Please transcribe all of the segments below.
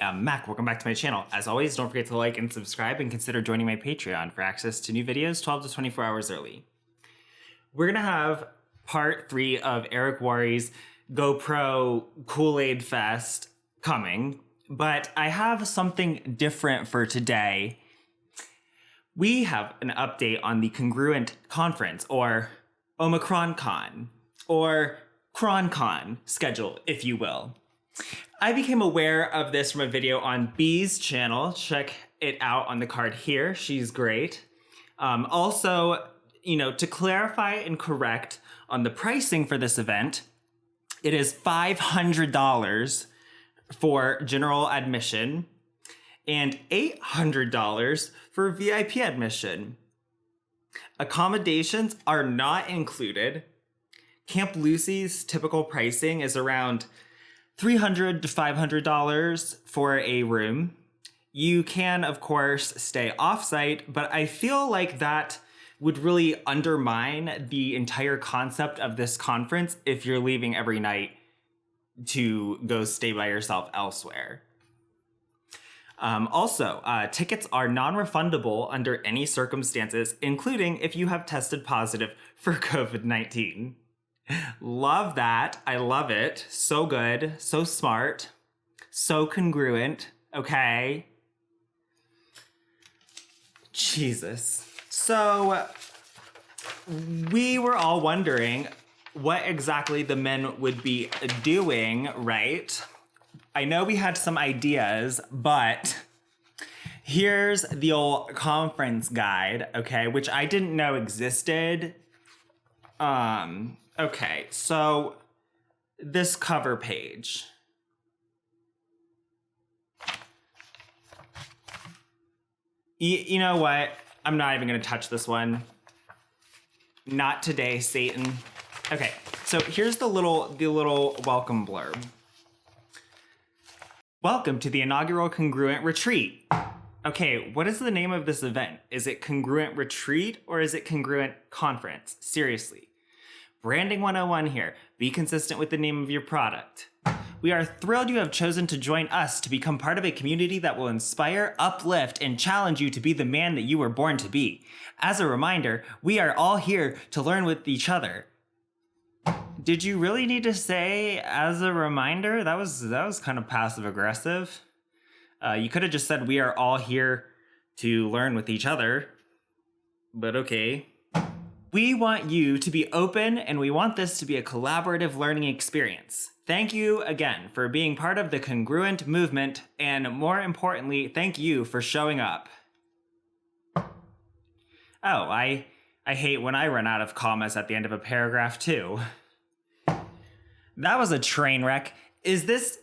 I'm Mac. Welcome back to my channel. As always, don't forget to like and subscribe and consider joining my Patreon for access to new videos 12 to 24 hours early. We're going to have part 3 of Eric Worre's GoPro Kool-Aid Fest coming, but I have something different for today. We have an update on the Congruent Conference, or Omicron Con, or CronCon schedule, if you will. I became aware of this from a video on Bee's channel. Check it out on the card here. She's great. Also, to clarify and correct on the pricing for this event, it is $500 for general admission and $800 for VIP admission. Accommodations are not included. Camp Lucy's typical pricing is around $300 to $500 for a room. You can, of course, stay offsite, but I feel like that would really undermine the entire concept of this conference if you're leaving every night to go stay by yourself elsewhere. Tickets are non-refundable under any circumstances, including if you have tested positive for COVID-19. Love that. I love it. So good. So smart. So congruent. Okay. Jesus. So we were all wondering what exactly the men would be doing, right? I know we had some ideas, but here's the old conference guide, okay, which I didn't know existed. Okay, so this cover page. You know what? I'm not even going to touch this one. Not today, Satan. Okay, so here's the little welcome blurb. Welcome to the inaugural Congruent Retreat. Okay, what is the name of this event? Is it Congruent Retreat or is it Congruent Conference? Seriously. Branding 101 here. Be consistent with the name of your product. We are thrilled you have chosen to join us to become part of a community that will inspire, uplift, and challenge you to be the man that you were born to be. As a reminder, we are all here to learn with each other. Did you really need to say as a reminder? That was kind of passive aggressive. You could have just said we are all here to learn with each other, but okay. We want you to be open, and we want this to be a collaborative learning experience. Thank you again for being part of the Congruent movement, and more importantly, thank you for showing up. Oh, I hate when I run out of commas at the end of a paragraph too. That was a train wreck. Is this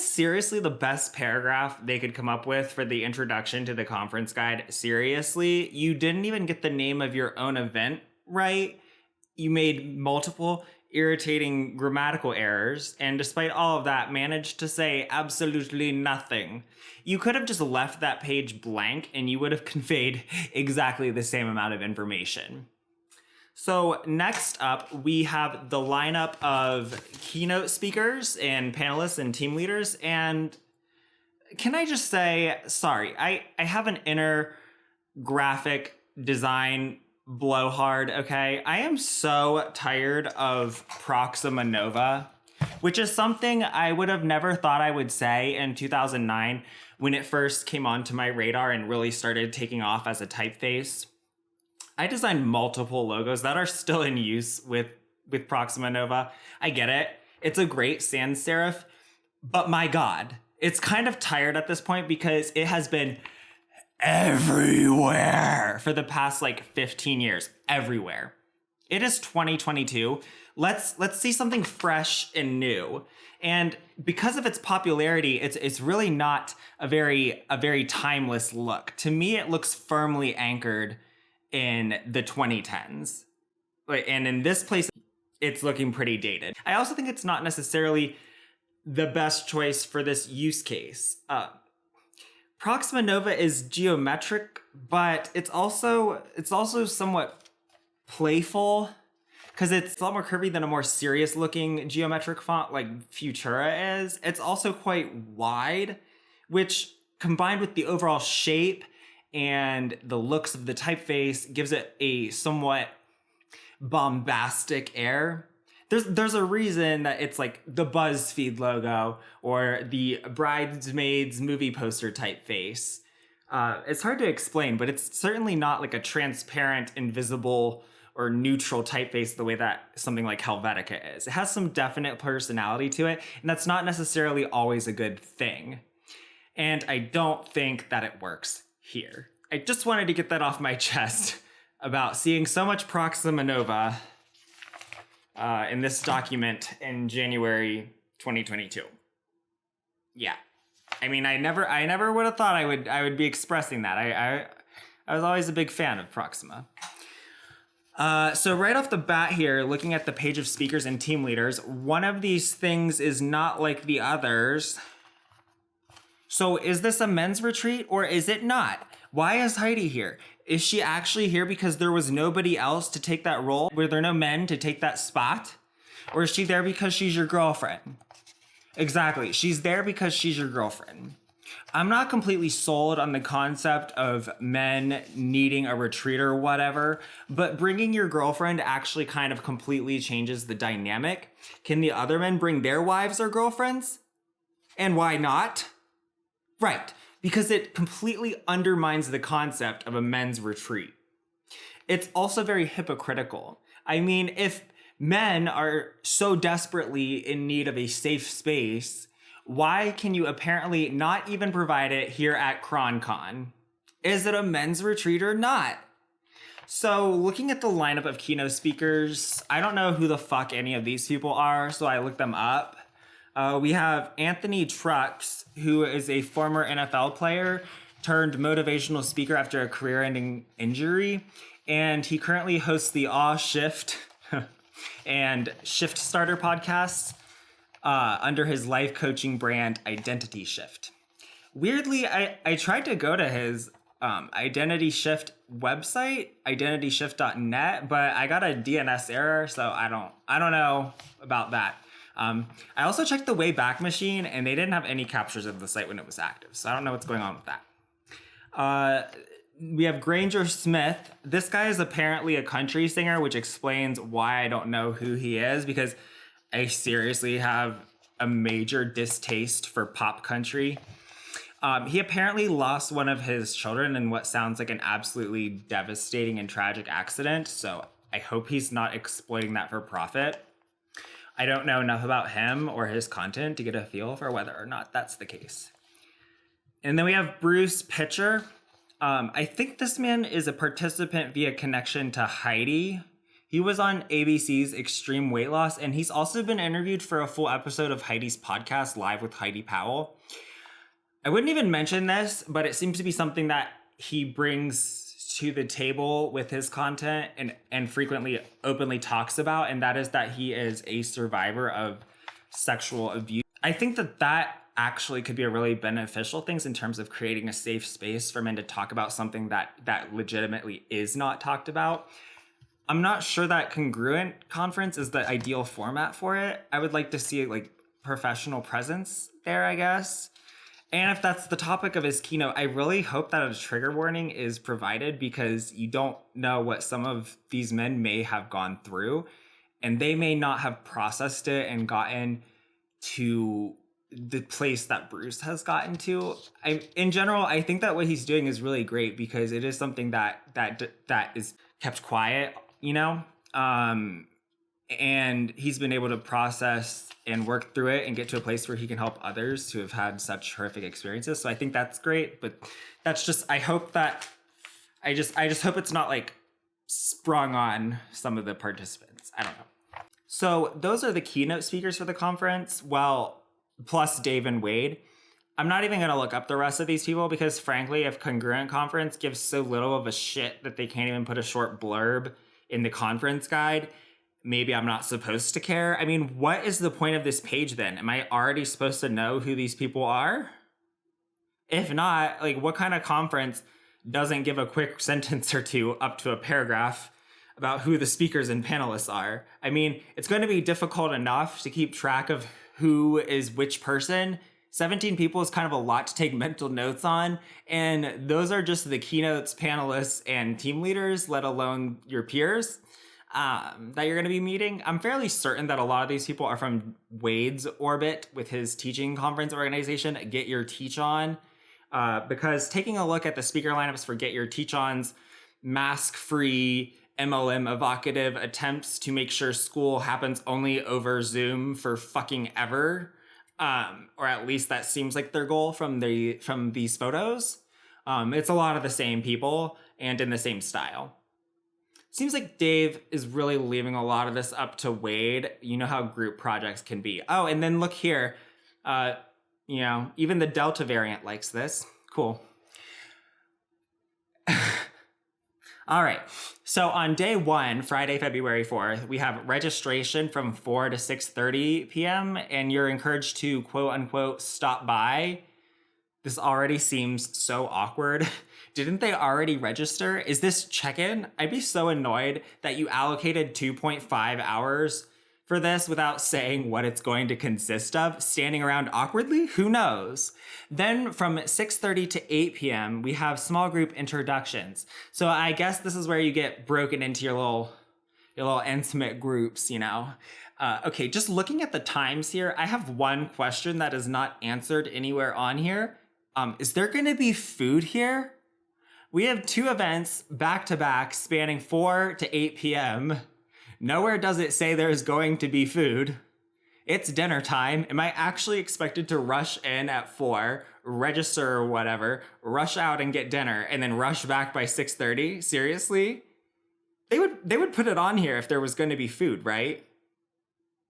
seriously the best paragraph they could come up with for the introduction to the conference guide? Seriously? You didn't even get the name of your own event right? You made multiple irritating grammatical errors, and despite all of that, managed to say absolutely nothing. You could have just left that page blank and you would have conveyed exactly the same amount of information. So next up, we have the lineup of keynote speakers and panelists and team leaders. And can I just say, sorry, I have an inner graphic design blowhard, okay? I am so tired of Proxima Nova, which is something I would have never thought I would say in 2009 when it first came onto my radar and really started taking off as a typeface. I designed multiple logos that are still in use with Proxima Nova. I get it. It's a great sans serif, but my God, it's kind of tired at this point because it has been everywhere for the past 15 years. Everywhere. It is 2022. Let's see something fresh and new. And because of its popularity, it's really not a very timeless look. To me, it looks firmly anchored in the 2010s. And in this place, it's looking pretty dated. I also think it's not necessarily the best choice for this use case. Proxima Nova is geometric, but it's also somewhat playful because it's a lot more curvy than a more serious looking geometric font like Futura is. It's also quite wide, which combined with the overall shape and the looks of the typeface gives it a somewhat bombastic air. There's a reason that it's like the BuzzFeed logo or the Bridesmaids movie poster typeface. It's hard to explain, but it's certainly not like a transparent, invisible, or neutral typeface the way that something like Helvetica is. It has some definite personality to it, and that's not necessarily always a good thing. And I don't think that it works here. I just wanted to get that off my chest about seeing so much Proxima Nova in this document in January 2022. Yeah. I mean, I never would have thought I would be expressing that. I was always a big fan of Proxima. So right off the bat here, looking at the page of speakers and team leaders, one of these things is not like the others. So is this a men's retreat or is it not? Why is Heidi here? Is she actually here because there was nobody else to take that role? Were there no men to take that spot? Or is she there because she's your girlfriend? Exactly, she's there because she's your girlfriend. I'm not completely sold on the concept of men needing a retreat or whatever, but bringing your girlfriend actually kind of completely changes the dynamic. Can the other men bring their wives or girlfriends? And why not? Right, because it completely undermines the concept of a men's retreat. It's also very hypocritical. I mean, if men are so desperately in need of a safe space, why can you apparently not even provide it here at CronCon? Is it a men's retreat or not? So looking at the lineup of keynote speakers, I don't know who the fuck any of these people are, so I looked them up. We have Anthony Trucks, who is a former NFL player turned motivational speaker after a career-ending injury, and he currently hosts the Awe Shift and Shift Starter podcasts under his life coaching brand Identity Shift. Weirdly, I tried to go to his Identity Shift website, identityshift.net, but I got a DNS error, so I don't know about that. I also checked the Wayback Machine, and they didn't have any captures of the site when it was active, so I don't know what's going on with that. We have Granger Smith. This guy is apparently a country singer, which explains why I don't know who he is, because I seriously have a major distaste for pop country. He apparently lost one of his children in what sounds like an absolutely devastating and tragic accident, so I hope he's not exploiting that for profit. I don't know enough about him or his content to get a feel for whether or not that's the case. And then we have Bruce Pitcher. I think this man is a participant via connection to Heidi. He was on ABC's Extreme Weight Loss, and he's also been interviewed for a full episode of Heidi's podcast, Live with Heidi Powell. I wouldn't even mention this, but it seems to be something that he brings to the table with his content and frequently openly talks about, and that is that he is a survivor of sexual abuse. I think that actually could be a really beneficial thing in terms of creating a safe space for men to talk about something that legitimately is not talked about. I'm not sure that congruent conference is the ideal format for it. I would like to see like professional presence there, I guess. And if that's the topic of his keynote, I really hope that a trigger warning is provided, because you don't know what some of these men may have gone through, and they may not have processed it and gotten to the place that Bruce has gotten to. In general, I think that what he's doing is really great, because it is something that is kept quiet, you know? And he's been able to process and work through it and get to a place where he can help others who have had such horrific experiences. So I think that's great, but that's just, I just hope it's not like sprung on some of the participants. I don't know. So those are the keynote speakers for the conference. Well, plus Dave and Wade. I'm not even going to look up the rest of these people, because frankly, if Congruent Conference gives so little of a shit that they can't even put a short blurb in the conference guide, maybe I'm not supposed to care. I mean, what is the point of this page then? Am I already supposed to know who these people are? If not, like, what kind of conference doesn't give a quick sentence or two up to a paragraph about who the speakers and panelists are? I mean, it's going to be difficult enough to keep track of who is which person 17 people is kind of a lot to take mental notes on, and those are just the keynotes, panelists, and team leaders, let alone your peers that you're going to be meeting. I'm fairly certain that a lot of these people are from Wade's orbit with his teaching conference organization, Get Your Teach On, because taking a look at the speaker lineups for Get Your Teach On's mask-free, MLM evocative attempts to make sure school happens only over Zoom for fucking ever, or at least that seems like their goal from these photos. It's a lot of the same people and in the same style. Seems like Dave is really leaving a lot of this up to Wade. You know how group projects can be. Oh, and then look here. Even the Delta variant likes this. Cool. All right. So on day 1, Friday, February 4th, we have registration from 4 to 6:30 p.m. and you're encouraged to quote unquote stop by. This already seems so awkward. Didn't they already register? Is this check-in? I'd be so annoyed that you allocated 2.5 hours for this without saying what it's going to consist of. Standing around awkwardly? Who knows? Then from 6:30 to 8 p.m., we have small group introductions. So I guess this is where you get broken into your little intimate groups, Okay, just looking at the times here, I have one question that is not answered anywhere on here. Is there going to be food here? We have 2 events back to back spanning 4 to 8 p.m. Nowhere does it say there's going to be food. It's dinner time. Am I actually expected to rush in at 4, register or whatever, rush out and get dinner, and then rush back by 6:30? Seriously? They would put it on here if there was going to be food, right?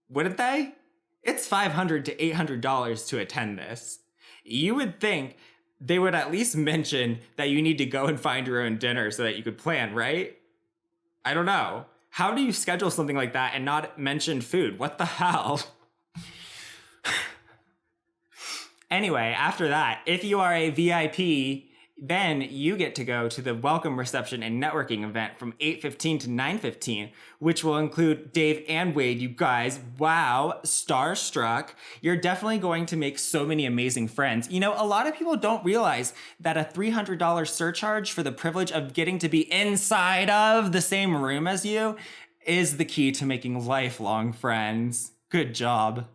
Wouldn't they? It's $500 to $800 to attend this. You would think they would at least mention that you need to go and find your own dinner so that you could plan, right? I don't know. How do you schedule something like that and not mention food? What the hell? Anyway, after that, if you are a VIP, then you get to go to the welcome reception and networking event from 8:15 to 9:15, which will include Dave and Wade. You guys, wow, starstruck. You're definitely going to make so many amazing friends. A lot of people don't realize that a $300 surcharge for the privilege of getting to be inside of the same room as you is the key to making lifelong friends. Good job.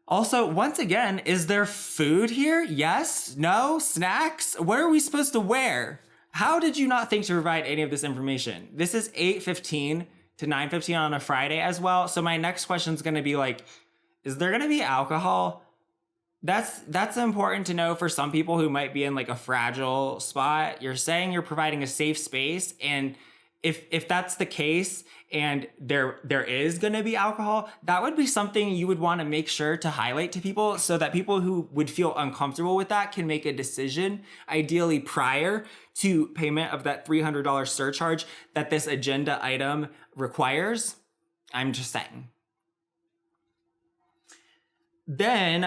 Also, once again, is there food here? Yes? No? Snacks? What are we supposed to wear? How did you not think to provide any of this information? This is 8:15 to 9:15 on a Friday as well. So my next question is going to be like, is there going to be alcohol? That's important to know for some people who might be in like a fragile spot. You're saying you're providing a safe space, and if that's the case and there is going to be alcohol, that would be something you would want to make sure to highlight to people so that people who would feel uncomfortable with that can make a decision, ideally prior to payment of that $300 surcharge that this agenda item requires. I'm just saying. Then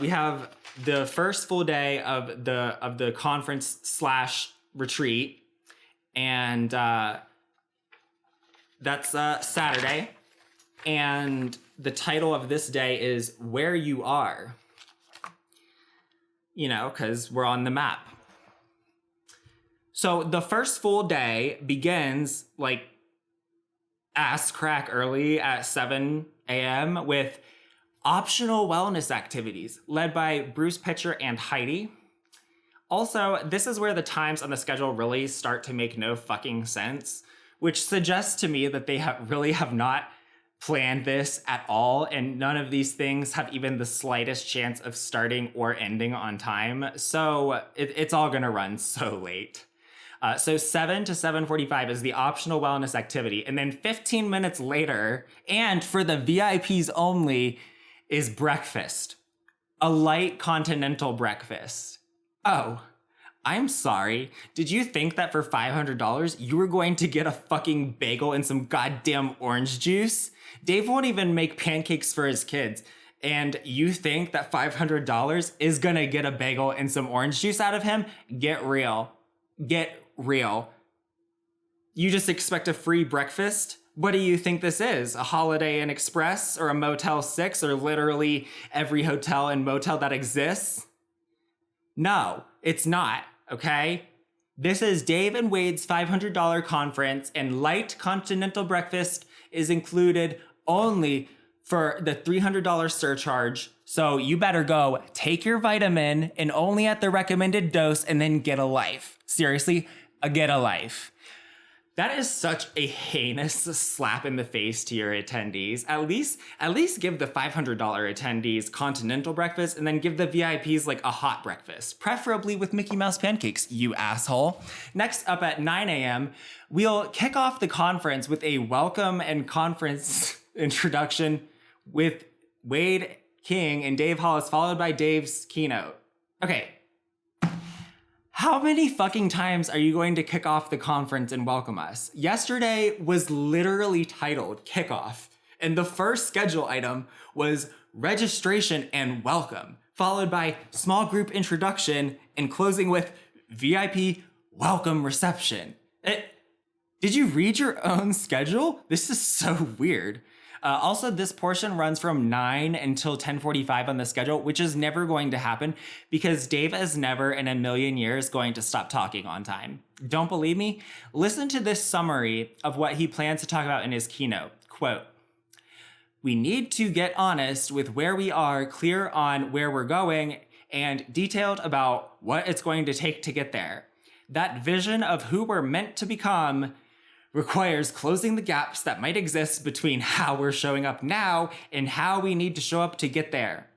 we have the first full day of the conference / retreat, and that's Saturday, and the title of this day is Where You Are. Because we're on the map. So the first full day begins like ass crack early at 7 a.m. with optional wellness activities led by Bruce Pitcher and Heidi. Also, this is where the times on the schedule really start to make no fucking sense, which suggests to me that they really have not planned this at all, and none of these things have even the slightest chance of starting or ending on time. So it's all gonna run so late. So 7 to 7:45 is the optional wellness activity, and then 15 minutes later, and for the VIPs only, is breakfast. A light continental breakfast. Oh, I'm sorry. Did you think that for $500 you were going to get a fucking bagel and some goddamn orange juice? Dave won't even make pancakes for his kids. And you think that $500 is gonna get a bagel and some orange juice out of him? Get real. Get real. You just expect a free breakfast? What do you think this is? A Holiday Inn Express or a Motel 6 or literally every hotel and motel that exists? No, it's not, okay? This is Dave and Wade's $500 conference, and light continental breakfast is included only for the $300 surcharge. So you better go take your vitamin and only at the recommended dose and then get a life. Seriously, get a life. That is such a heinous slap in the face to your attendees. At least give the $500 attendees continental breakfast and then give the VIPs like a hot breakfast, preferably with Mickey Mouse pancakes, you asshole. Next up at 9 a.m., we'll kick off the conference with a welcome and conference introduction with Wade King and Dave Hollis, followed by Dave's keynote. Okay. How many fucking times are you going to kick off the conference and welcome us? Yesterday was literally titled Kickoff, and the first schedule item was registration and welcome, followed by small group introduction and closing with VIP welcome reception. Did you read your own schedule? This is so weird. Also, this portion runs from 9 until 10:45 on the schedule, which is never going to happen because Dave is never in a million years going to stop talking on time. Don't believe me? Listen to this summary of what he plans to talk about in his keynote. Quote, "We need to get honest with where we are, clear on where we're going, and detailed about what it's going to take to get there. That vision of who we're meant to become requires closing the gaps that might exist between how we're showing up now and how we need to show up to get there."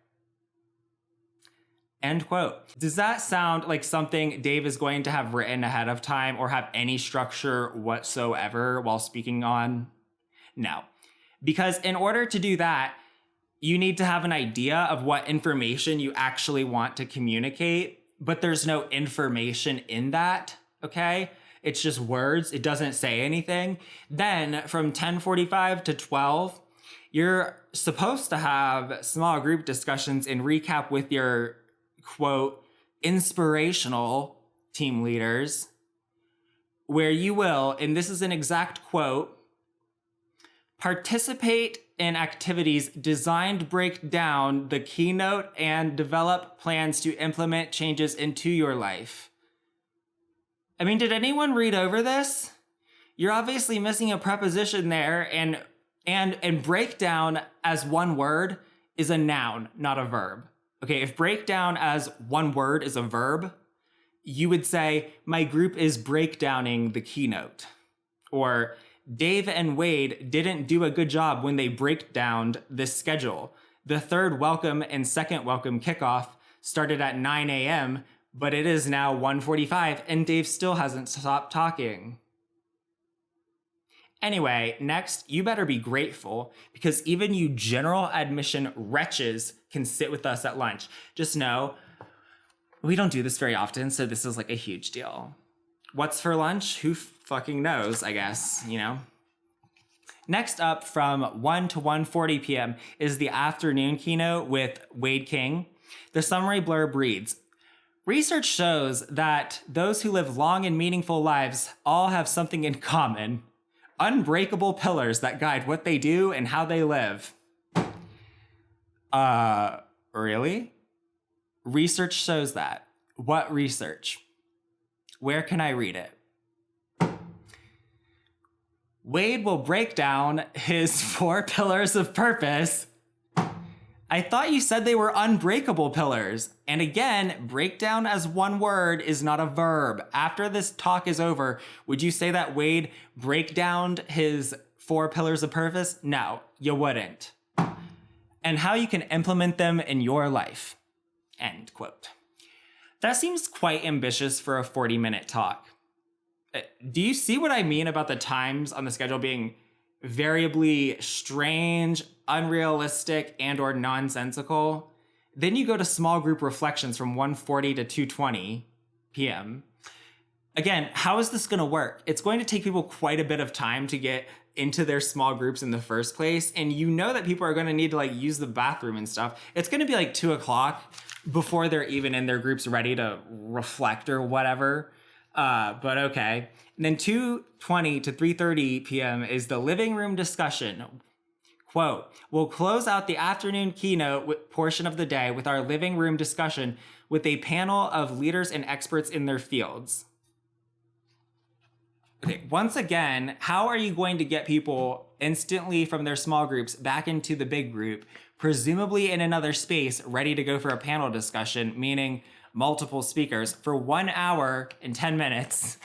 End quote. Does that sound like something Dave is going to have written ahead of time or have any structure whatsoever while speaking on? No. Because in order to do that, you need to have an idea of what information you actually want to communicate, but there's no information in that, okay? It's just words. It doesn't say anything. Then from 10:45 to 12, you're supposed to have small group discussions and recap with your, quote, inspirational team leaders, where you will, and this is an exact quote, participate in activities designed to break down the keynote and develop plans to implement changes into your life. I mean, did anyone read over this? You're obviously missing a preposition there, and breakdown as one word is a noun, not a verb. Okay, if breakdown as one word is a verb, you would say, my group is breakdowning the keynote. Or Dave and Wade didn't do a good job when they breakdowned this schedule. The third welcome and second welcome kickoff started at 9 a.m., but it is now 1:45 and Dave still hasn't stopped talking. Anyway, next, you better be grateful because even you general admission wretches can sit with us at lunch. Just know, we don't do this very often, so this is like a huge deal. What's for lunch? Who fucking knows, I guess, you know? Next up from 1 to 1:40 p.m. is the afternoon keynote with Wade King. The summary blurb reads, "Research shows that those who live long and meaningful lives all have something in common. Unbreakable pillars that guide what they do and how they live." Really? Research shows that. What research? Where can I read it? Wade will break down his 4 pillars of purpose. I thought you said they were unbreakable pillars. And again, breakdown as one word is not a verb. After this talk is over, would you say that Wade breakdowned his 4 pillars of purpose? No, you wouldn't. And how you can implement them in your life. End quote. That seems quite ambitious for a 40-minute talk. Do you see what I mean about the times on the schedule being variably strange, unrealistic, and or nonsensical? Then you go to small group reflections from 1:40 to 2:20 p.m. Again, how is this going to work? It's going to take people quite a bit of time to get into their small groups in the first place. And you know that people are going to need to like use the bathroom and stuff. It's going to be like 2 o'clock before they're even in their groups ready to reflect or whatever. But okay. And then 2:20 to 3:30 p.m. is the living room discussion. Quote, we'll close out the afternoon keynote portion of the day with our living room discussion with a panel of leaders and experts in their fields. Okay, once again, how are you going to get people instantly from their small groups back into the big group, presumably in another space, ready to go for a panel discussion, meaning multiple speakers, for 1 hour and 10 minutes,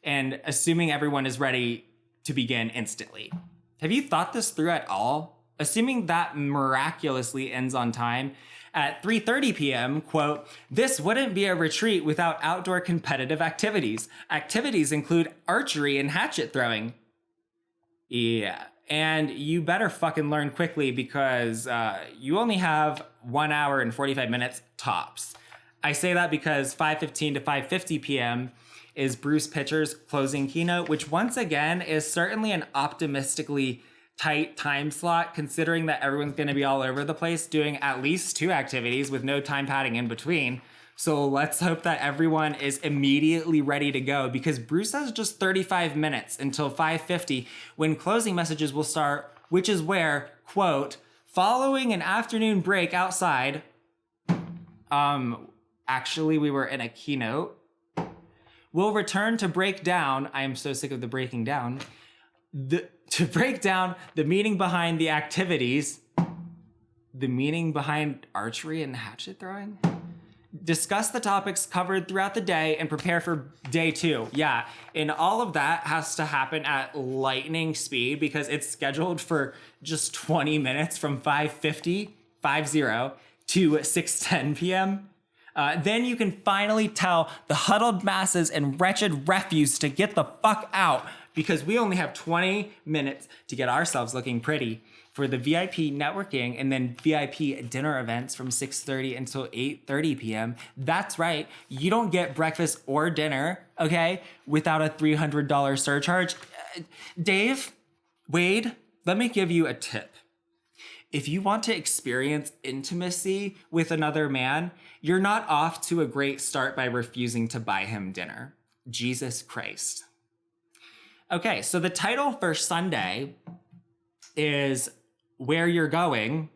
and assuming everyone is ready to begin instantly? Have you thought this through at all? Assuming that miraculously ends on time, at 3:30 p.m., quote, this wouldn't be a retreat without outdoor competitive activities. Activities include archery and hatchet throwing. Yeah, and you better fucking learn quickly because you only have 1 hour and 45 minutes tops. I say that because 5:15 to 5:50 p.m. is Bruce Pitcher's closing keynote, which once again is certainly an optimistically tight time slot, considering that everyone's going to be all over the place doing at least 2 activities with no time padding in between. So let's hope that everyone is immediately ready to go, because Bruce has just 35 minutes until 5:50 when closing messages will start, which is where, quote, following an afternoon break outside, actually we were in a keynote, we'll return to break down, I am so sick of the breaking down, to break down the meaning behind the activities, the meaning behind archery and hatchet throwing, discuss the topics covered throughout the day, and prepare for day 2. Yeah, and all of that has to happen at lightning speed because it's scheduled for just 20 minutes from 5:50 to 6:10 p.m. Then you can finally tell the huddled masses and wretched refuse to get the fuck out, because we only have 20 minutes to get ourselves looking pretty for the VIP networking and then VIP dinner events from 6:30 until 8:30 p.m. That's right, you don't get breakfast or dinner, okay, without a $300 surcharge. Dave, Wade, let me give you a tip. If you want to experience intimacy with another man, you're not off to a great start by refusing to buy him dinner. Jesus Christ. Okay, so the title for Sunday is Where You're Going.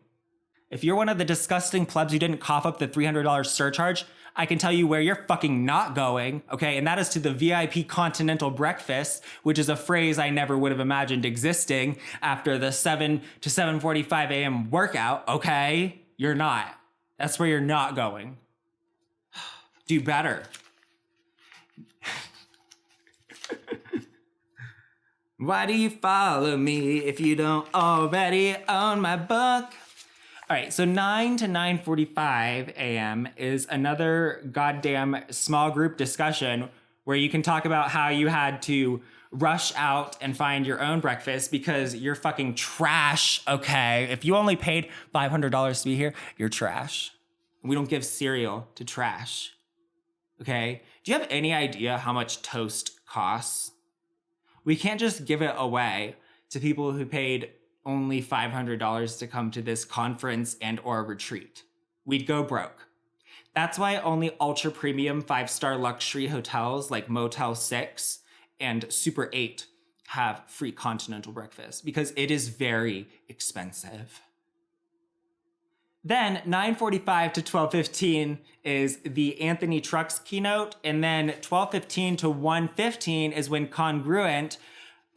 If you're one of the disgusting plebs who didn't cough up the $300 surcharge, I can tell you where you're fucking not going, okay? And that is to the VIP Continental Breakfast, which is a phrase I never would have imagined existing after the 7 to 7:45 a.m. workout, okay? You're not. That's where you're not going. Do better. Why do you follow me if you don't already own my book? All right, so 9 to 9:45 a.m. is another goddamn small group discussion where you can talk about how you had to rush out and find your own breakfast because you're fucking trash, okay? If you only paid $500 to be here, you're trash. We don't give cereal to trash, okay? Do you have any idea how much toast costs? We can't just give it away to people who paid only $500 to come to this conference and or retreat. We'd go broke. That's why only ultra premium 5-star luxury hotels like Motel 6 and Super 8 have free continental breakfast, because it is very expensive. Then 9:45 to 12:15 is the Anthony Trucks keynote, and then 12:15 to 1:15 is when Congruent,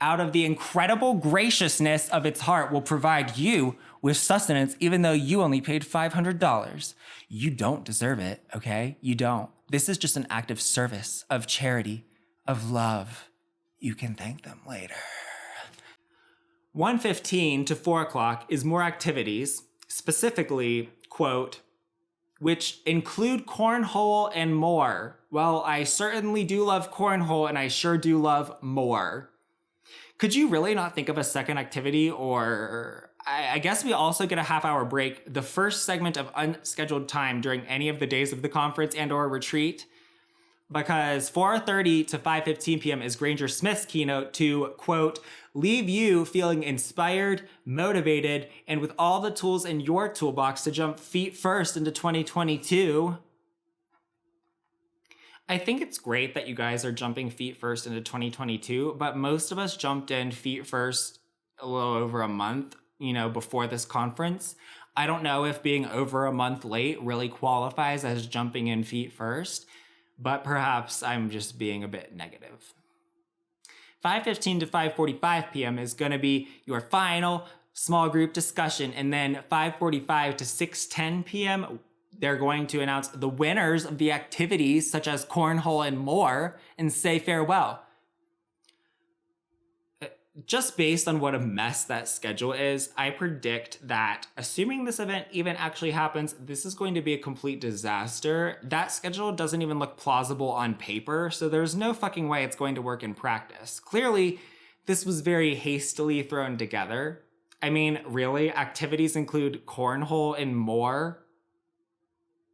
out of the incredible graciousness of its heart, will provide you with sustenance even though you only paid $500. You don't deserve it, okay? You don't. This is just an act of service, of charity, of love. You can thank them later. 1:15 to 4 o'clock is more activities, specifically, quote, which include cornhole and more. Well, I certainly do love cornhole, and I sure do love more. Could you really not think of a second activity? Or I guess we also get a half-hour break, the first segment of unscheduled time during any of the days of the conference and or retreat, because 4:30 to 5:15 p.m. is Granger Smith's keynote to, quote, leave you feeling inspired, motivated, and with all the tools in your toolbox to jump feet first into 2022. I think it's great that you guys are jumping feet first into 2022, but most of us jumped in feet first a little over a month, before this conference. I don't know if being over a month late really qualifies as jumping in feet first, but perhaps I'm just being a bit negative. 5:15 to 5:45 p.m. is going to be your final small group discussion, and then 5:45 to 6:10 p.m. they're going to announce the winners of the activities such as cornhole and more and say farewell. Just based on what a mess that schedule is, I predict that, assuming this event even actually happens, this is going to be a complete disaster. That schedule doesn't even look plausible on paper, so there's no fucking way it's going to work in practice. Clearly, this was very hastily thrown together. I mean, really? Activities include cornhole and more?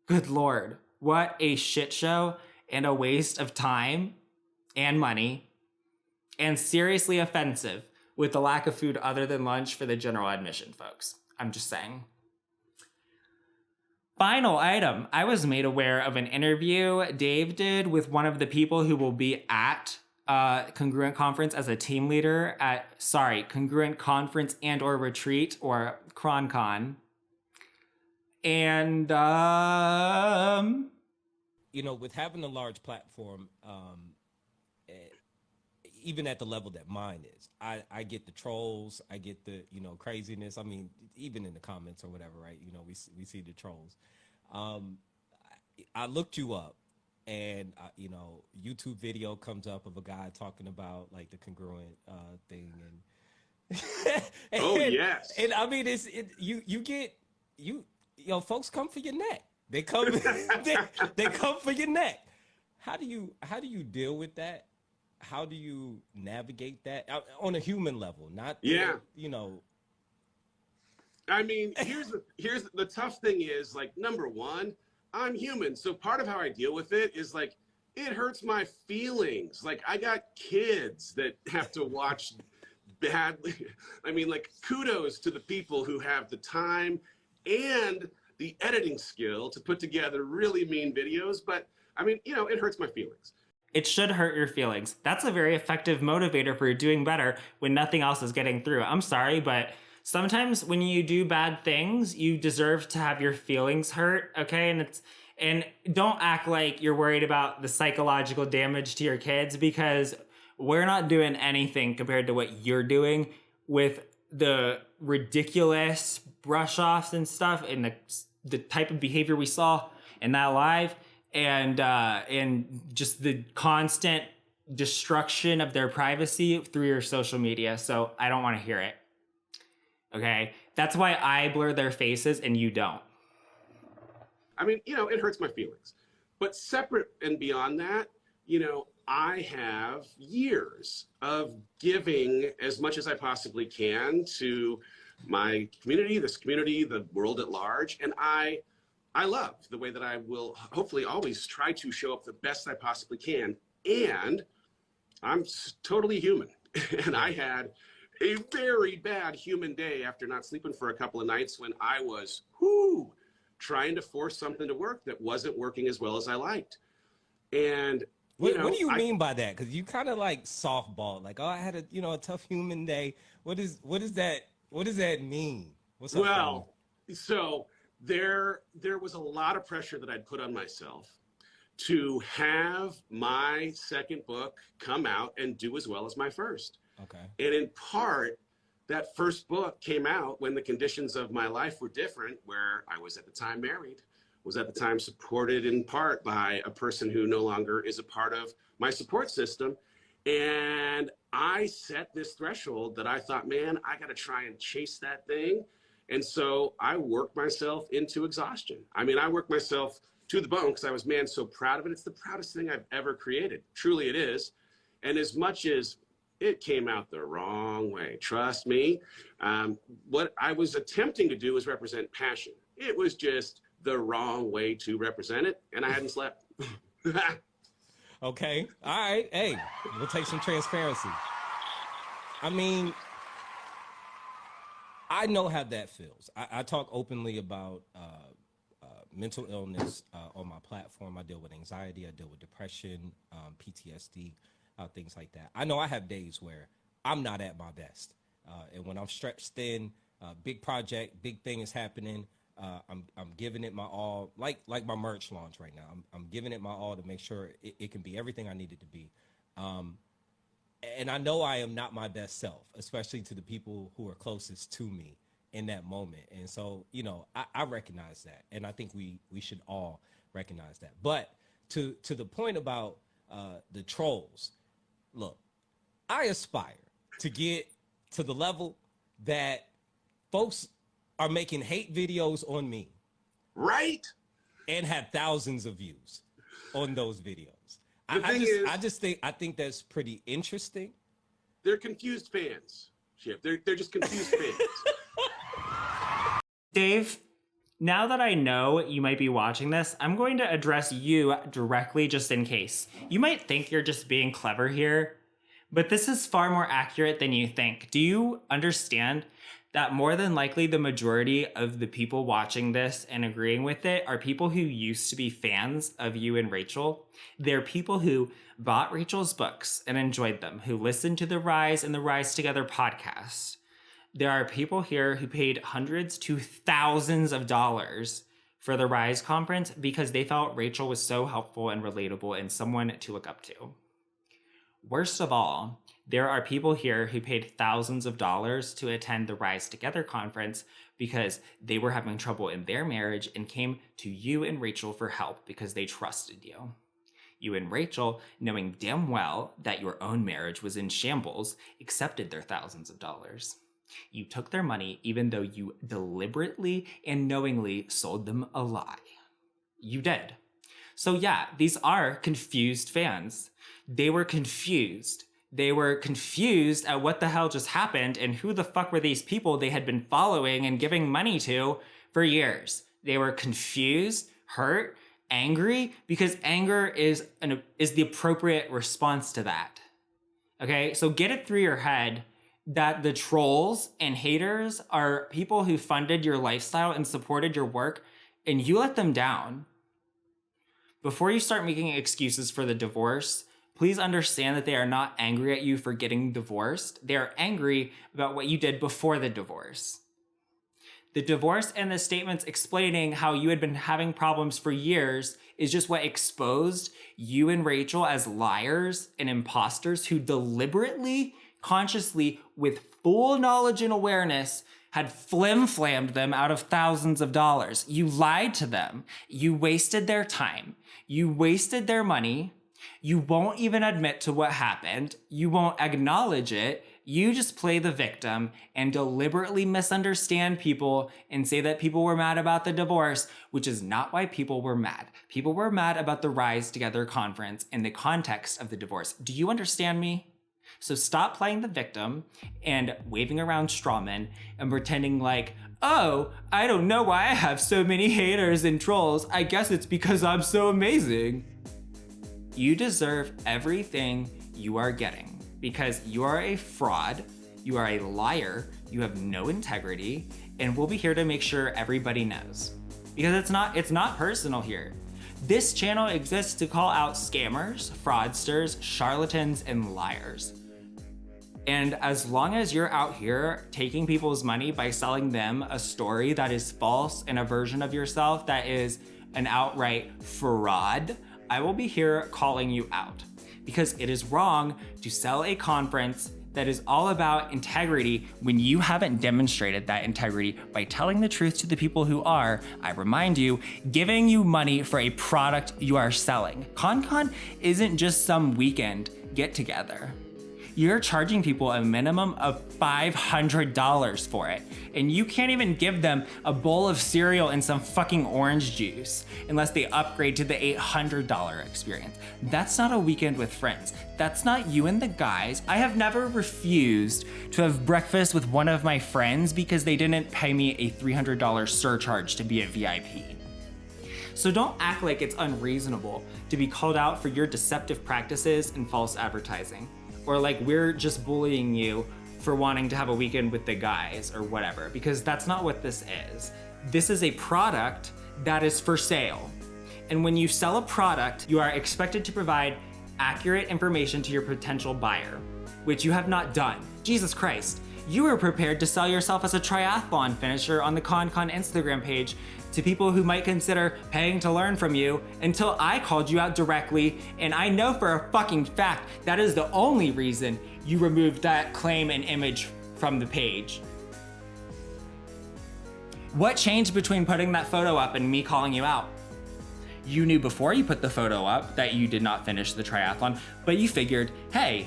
Good Lord, what a shit show and a waste of time and money. And seriously offensive with the lack of food other than lunch for the general admission folks. I'm just saying. Final item. I was made aware of an interview Dave did with one of the people who will be at Congruent Conference as a team leader at, Congruent Conference and or Retreat, or CronCon. And, with having a large platform, even at the level that mine is, I get the trolls, I get the, craziness. I mean, even in the comments or whatever, right? We see the trolls. I looked you up, and, YouTube video comes up of a guy talking about like the congruent thing. And, oh, yes. And I mean, folks come for your neck. They come, they come for your neck. How do you deal with that? How do you navigate that on a human level? Not, I mean, here's the tough thing is, like, number one, I'm human. So part of how I deal with it is like, it hurts my feelings. Like, I got kids that have to watch badly. I mean, like, kudos to the people who have the time and the editing skill to put together really mean videos. But I mean, it hurts my feelings. It should hurt your feelings. That's a very effective motivator for doing better when nothing else is getting through. I'm sorry, but sometimes when you do bad things, you deserve to have your feelings hurt, okay? And don't act like you're worried about the psychological damage to your kids, because we're not doing anything compared to what you're doing with the ridiculous brush-offs and stuff and the type of behavior we saw in that live. And just the constant destruction of their privacy through your social media. So I don't want to hear it. Okay? That's why I blur their faces and you don't. I mean, it hurts my feelings. But separate and beyond that, I have years of giving as much as I possibly can to my community, this community, the world at large. And I love the way that I will hopefully always try to show up the best I possibly can. And I'm totally human. And I had a very bad human day after not sleeping for a couple of nights when I was trying to force something to work that wasn't working as well as I liked. And what do you mean by that? Because you kind of like softball, like, oh, I had a tough human day. What does that mean? What's up? Well, so there was a lot of pressure that I'd put on myself to have my second book come out and do as well as my first. Okay. And in part, that first book came out when the conditions of my life were different, where I was at the time married, was at the time supported in part by a person who no longer is a part of my support system. And I set this threshold that I thought, man, I got to try and chase that thing. And so I worked myself into exhaustion. I mean, I worked myself to the bone because I was, so proud of it. It's the proudest thing I've ever created. Truly it is. And as much as it came out the wrong way, trust me, what I was attempting to do was represent passion. It was just the wrong way to represent it, and I hadn't slept. Okay. All right. Hey, we'll take some transparency. I mean, I know how that feels. I talk openly about mental illness on my platform. I deal with anxiety. I deal with depression, PTSD, things like that. I know I have days where I'm not at my best. And when I'm stretched thin, big project, big thing is happening. I'm giving it my all, like my merch launch right now. I'm giving it my all to make sure it can be everything I need it to be. And I know I am not my best self, especially to the people who are closest to me in that moment. And so, you know, I recognize that. And I think we should all recognize that. But to the point about the trolls, look, I aspire to get to the level that folks are making hate videos on me. Right? And have thousands of views on those videos. I think that's pretty interesting. They're confused fans, Chip. They're just confused fans. Dave, now that I know you might be watching this, I'm going to address you directly just in case. You might think you're just being clever here, but this is far more accurate than you think. Do you understand that more than likely the majority of the people watching this and agreeing with it are people who used to be fans of you and Rachel? They're people who bought Rachel's books and enjoyed them, who listened to the Rise and the Rise Together podcast. There are people here who paid hundreds to thousands of dollars for the Rise conference because they felt Rachel was so helpful and relatable and someone to look up to. Worst of all, there are people here who paid thousands of dollars to attend the Rise Together conference because they were having trouble in their marriage and came to you and Rachel for help because they trusted you. You and Rachel, knowing damn well that your own marriage was in shambles, accepted their thousands of dollars. You took their money even though you deliberately and knowingly sold them a lie. You did. So yeah, these are confused fans. They were confused. They were confused at what the hell just happened and who the fuck were these people they had been following and giving money to for years. They were confused, hurt, angry, because anger is the appropriate response to that. Okay, so get it through your head that the trolls and haters are people who funded your lifestyle and supported your work, and you let them down. Before you start making excuses for the divorce, please understand that they are not angry at you for getting divorced. They are angry about what you did before the divorce. The divorce and the statements explaining how you had been having problems for years is just what exposed you and Rachel as liars and imposters who deliberately, consciously, with full knowledge and awareness, had flim-flammed them out of thousands of dollars. You lied to them. You wasted their time. You wasted their money. You won't even admit to what happened. You won't acknowledge it. You just play the victim and deliberately misunderstand people and say that people were mad about the divorce, which is not why people were mad. People were mad about the Rise Together conference in the context of the divorce. Do you understand me? So stop playing the victim and waving around strawmen and pretending like, oh, I don't know why I have so many haters and trolls. I guess it's because I'm so amazing. You deserve everything you are getting because you are a fraud, you are a liar, you have no integrity, and we'll be here to make sure everybody knows. Because it's not personal here. This channel exists to call out scammers, fraudsters, charlatans, and liars. And as long as you're out here taking people's money by selling them a story that is false and a version of yourself that is an outright fraud, I will be here calling you out because it is wrong to sell a conference that is all about integrity when you haven't demonstrated that integrity by telling the truth to the people who are, I remind you, giving you money for a product you are selling. ConCon isn't just some weekend get together. You're charging people a minimum of $500 for it. And you can't even give them a bowl of cereal and some fucking orange juice unless they upgrade to the $800 experience. That's not a weekend with friends. That's not you and the guys. I have never refused to have breakfast with one of my friends because they didn't pay me a $300 surcharge to be a VIP. So don't act like it's unreasonable to be called out for your deceptive practices and false advertising. Or like we're just bullying you for wanting to have a weekend with the guys or whatever, because that's not what this is. This is a product that is for sale. And when you sell a product, you are expected to provide accurate information to your potential buyer, which you have not done. Jesus Christ. You were prepared to sell yourself as a triathlon finisher on the ConCon Instagram page to people who might consider paying to learn from you until I called you out directly, and I know for a fucking fact that is the only reason you removed that claim and image from the page. What changed between putting that photo up and me calling you out? You knew before you put the photo up that you did not finish the triathlon, but you figured, hey,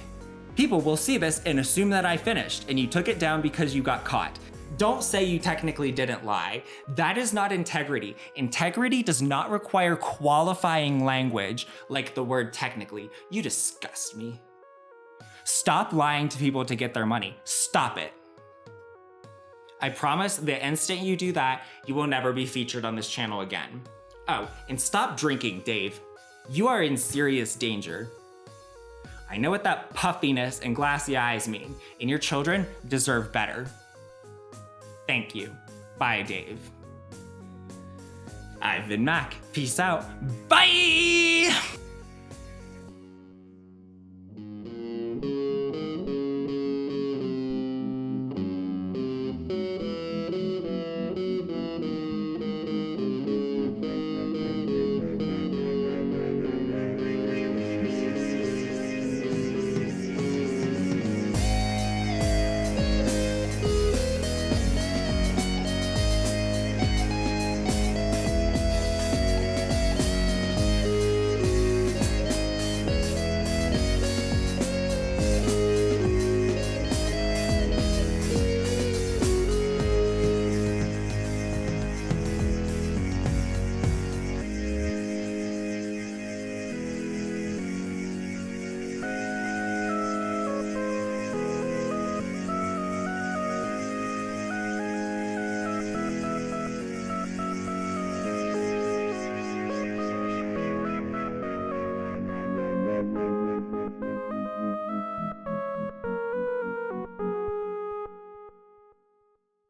people will see this and assume that I finished, and you took it down because you got caught. Don't say you technically didn't lie. That is not integrity. Integrity does not require qualifying language like the word technically. You disgust me. Stop lying to people to get their money. Stop it. I promise the instant you do that, you will never be featured on this channel again. Oh, and stop drinking, Dave. You are in serious danger. I know what that puffiness and glassy eyes mean, and your children deserve better. Thank you. Bye, Dave. I've been Mac. Peace out. Bye!